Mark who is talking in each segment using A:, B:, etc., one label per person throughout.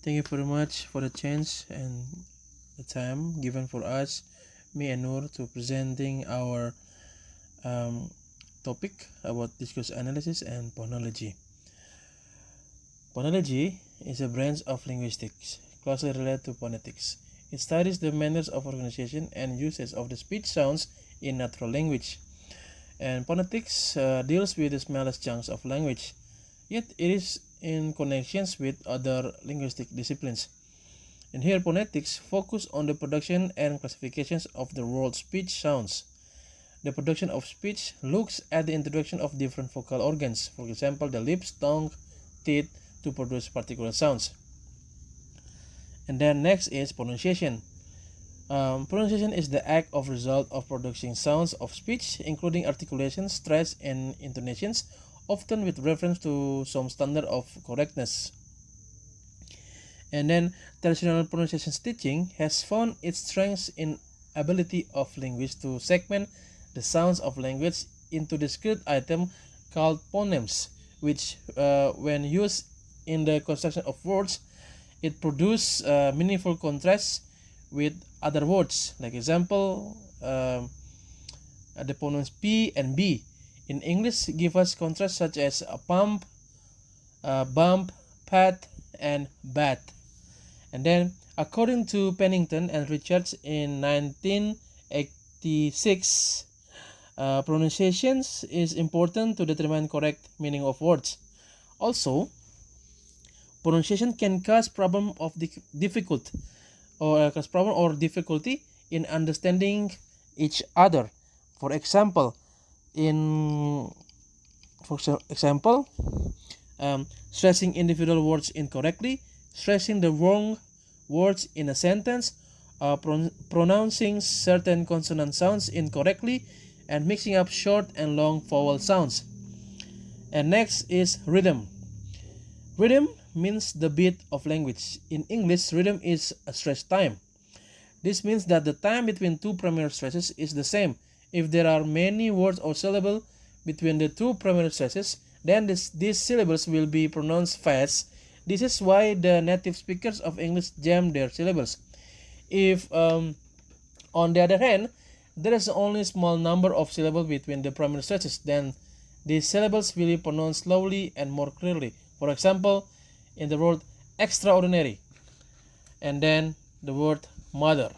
A: Thank you very much for the chance and the time given for us, me and Noor, to presenting our um, topic about discourse analysis and phonology. Phonology is a branch of linguistics closely related to phonetics. It studies the manners of organization and usage of the speech sounds in natural language. And phonetics deals with the smallest chunks of language, yet it is in connections with other linguistic disciplines. And here phonetics focus on the production and classifications of the world's speech sounds. The production of speech looks at the introduction of different vocal organs, for example the lips, tongue, teeth, to produce particular sounds. And then next is pronunciation. Pronunciation is the act of result of producing sounds of speech, including articulation, stress, and intonations, often with reference to some standard of correctness. And then traditional pronunciation teaching has found its strengths in ability of linguists to segment the sounds of language into discrete items called phonemes, which when used in the construction of words, it produces meaningful contrasts with other words. Like example, the phonemes P and B in English give us contrasts such as a pump, bump, pat, and bat. And then, according to Pennington and Richards in 1986, pronunciations is important to determine correct meaning of words. Also, pronunciation can cause problem of difficult or cause problem or difficulty in understanding each other. For example, stressing individual words incorrectly, stressing the wrong words in a sentence, pronouncing certain consonant sounds incorrectly, and mixing up short and long vowel sounds. And next is rhythm. Rhythm means the beat of language. In English, rhythm is a stress time. This means that the time between two primary stresses is the same. If there are many words or syllables between the two primary stresses, then these syllables will be pronounced fast. This is why the native speakers of English jam their syllables. If, on the other hand, there is only a small number of syllables between the primary stresses, then these syllables will be pronounced slowly and more clearly. For example, in the word extraordinary, and then the word mother.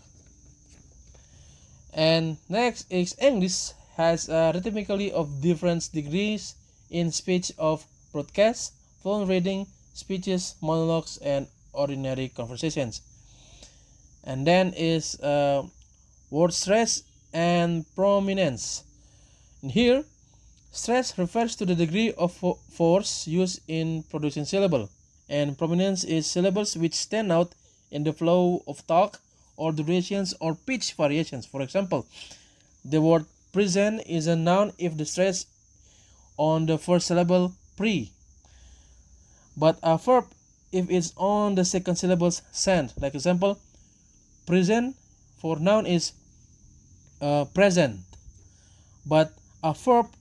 A: And next is English has rhythmically of different degrees in speech of broadcast, phone reading, speeches, monologues, and ordinary conversations. And then is word stress and prominence. And here, stress refers to the degree of force used in producing syllable, and prominence is syllables which stand out in the flow of talk or durations or pitch variations. For example, the word present is a noun if the stress on the first syllable pre, but a verb if it's on the second syllables sent. Like example, present for noun is present, but a verb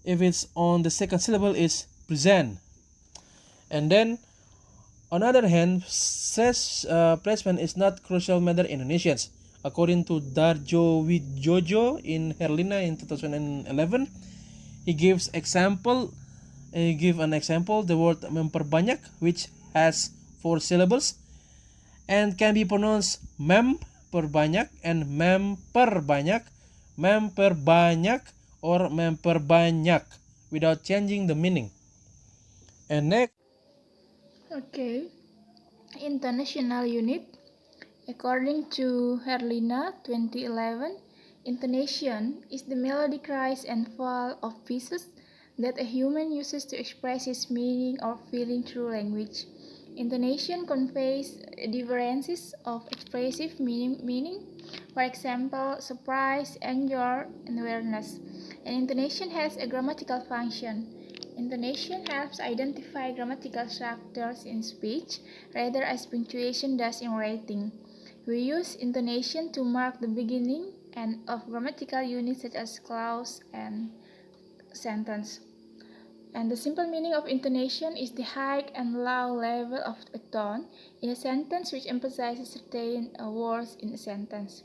A: if it's on the second syllable is present. And then on the other hand, stress placement is not crucial matter in Indonesians. According to Darjo Wijojo in Herlina in 2011, he gives an example, the word memperbanyak, which has 4 syllables and can be pronounced memperbanyak and memperbanyak, or memperbanyak without changing the meaning. And next,
B: Okay. International unit. According to Herlina 2011, intonation is the melodic rise and fall of pieces that a human uses to express his meaning or feeling through language. Intonation conveys differences of expressive meaning, for example, surprise, anger, and awareness. And intonation has a grammatical function. Intonation helps identify grammatical structures in speech, rather as punctuation does in writing. We use intonation to mark the beginning and of grammatical units such as clause and sentence. And the simple meaning of intonation is the high and low level of a tone in a sentence which emphasizes certain words in a sentence.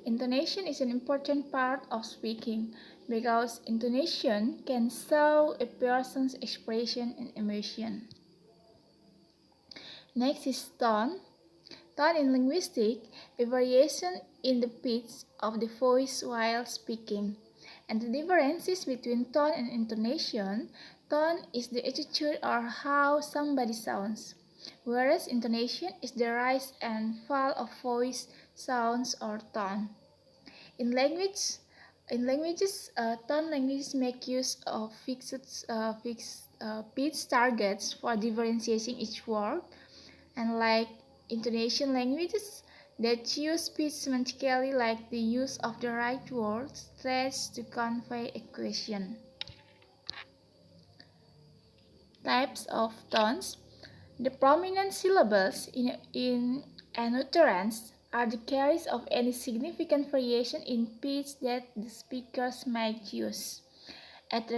B: Intonation is an important part of speaking because intonation can show a person's expression and emotion. Next is tone. Tone in linguistics, a variation in the pitch of the voice while speaking. And the differences between tone and intonation, tone is the attitude or how somebody sounds, whereas intonation is the rise and fall of voice, sounds, or tone. In languages, tone languages make use of fixed pitch targets for differentiating each word, and like intonation languages that use pitch semantically, like the use of the right word stretch to convey a question. Types of tones. The prominent syllables in an utterance are the carriers of any significant variation in pitch that the speakers might use. At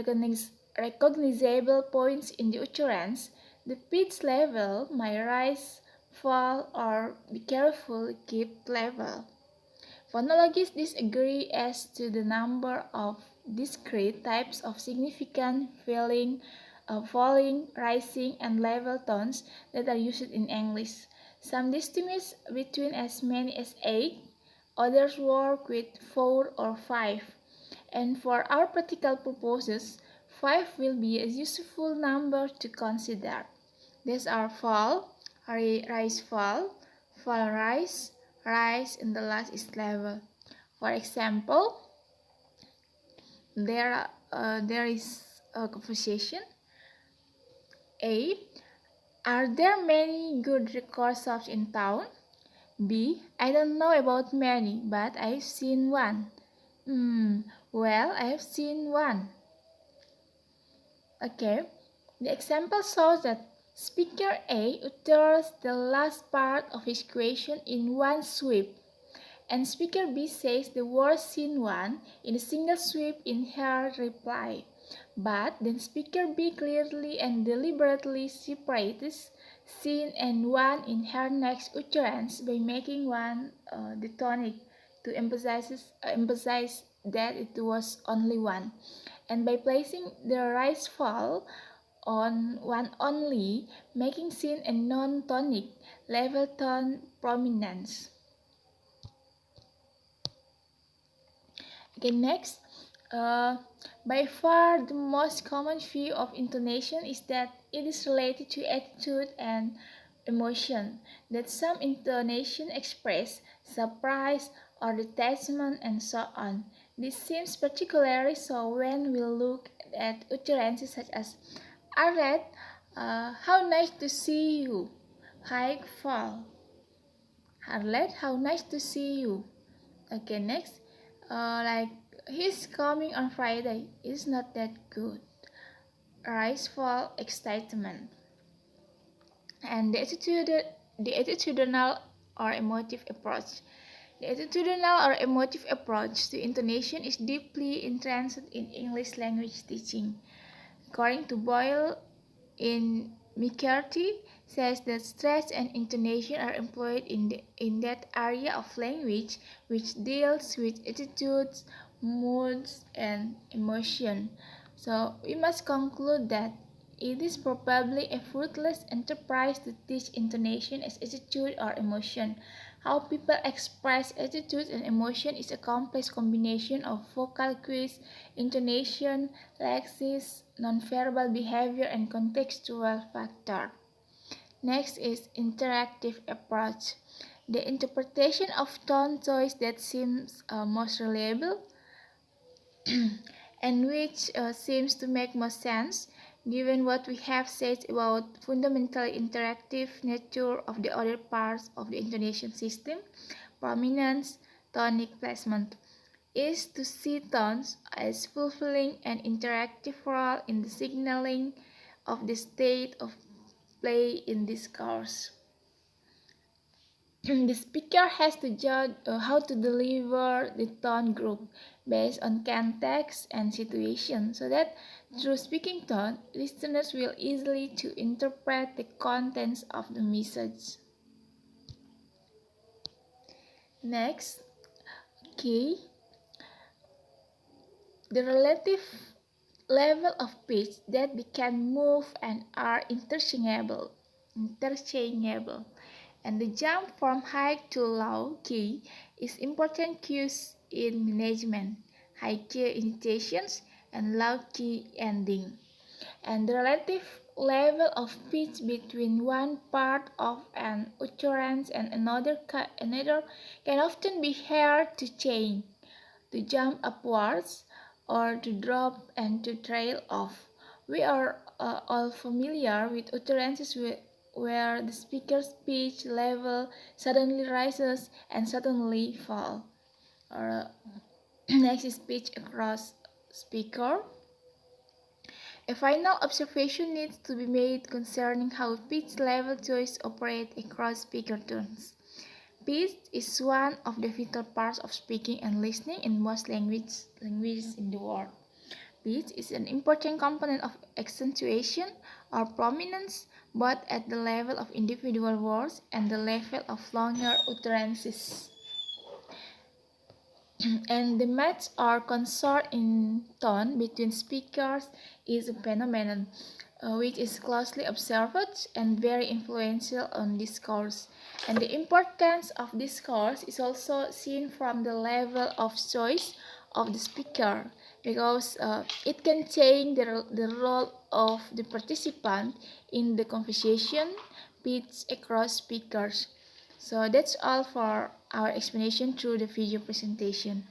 B: recognizable points in the utterance, the pitch level may rise, fall, or be carefully kept level. Phonologists disagree as to the number of discrete types of significant falling, rising, and level tones that are used in English. Some distinguish between as many as 8, others work with 4 or 5. And for our practical purposes, 5 will be a useful number to consider. These are fall, rise, fall, rise, and the last is level. For example, there is a conversation. A. Are there many good record shops in town? B. I don't know about many, but I've seen one. Well, I've seen one. Okay, the example shows that speaker A utters the last part of his question in one sweep, and speaker B says the word seen one in a single sweep in her reply. But then speaker B clearly and deliberately separates seen and one in her next utterance by making one the tonic to emphasize that it was only one, and by placing the rise fall on one only, making seen a non-tonic level tone prominence. Okay, next, by far the most common view of intonation is that it is related to attitude and emotion, that some intonation express surprise or detachment and so on. This seems particularly so when we look at utterances such as Arleyd, how nice to see you, high fall. Arleyd, how nice to see you. Okay, next, like he's coming on Friday. It's not that good. Rise, fall, excitement, and the attitudinal or emotive approach. The attitudinal or emotive approach to intonation is deeply entrenched in English language teaching. According to Boyle, in McCarthy says that stress and intonation are employed in that area of language which deals with attitudes, moods, and emotion. So we must conclude that it is probably a fruitless enterprise to teach intonation as attitude or emotion. How people express attitudes and emotion is a complex combination of vocal cues, intonation, lexis, nonverbal behavior, and contextual factor. Next is interactive approach. The interpretation of tone choice that seems most reliable and which seems to make most sense given what we have said about fundamentally interactive nature of the other parts of the intonation system, prominence, tonic placement, is to see tones as fulfilling an interactive role in the signaling of the state of play in discourse. The speaker has to judge how to deliver the tone group based on context and situation, so that Through speaking tone, listeners will easily to interpret the contents of the message. Next, key, the relative level of pitch that they can move and are interchangeable, and the jump from high to low key is important cues in management, high key initiations and low key ending, and the relative level of pitch between one part of an utterance and another can often be hard to change, to jump upwards, or to drop and to trail off. We are all familiar with utterances where the speaker's pitch level suddenly rises and suddenly falls. Or next is pitch across speaker. A final observation needs to be made concerning how pitch level choice operate across speaker tones. Pitch is one of the vital parts of speaking and listening in most languages in the world. Pitch is an important component of accentuation or prominence, both at the level of individual words and the level of longer utterances. And the match or consort in tone between speakers is a phenomenon which is closely observed and very influential on discourse. And the importance of discourse is also seen from the level of choice of the speaker, because it can change the role of the participant in the conversation pitch across speakers. So that's all for our explanation through the video presentation.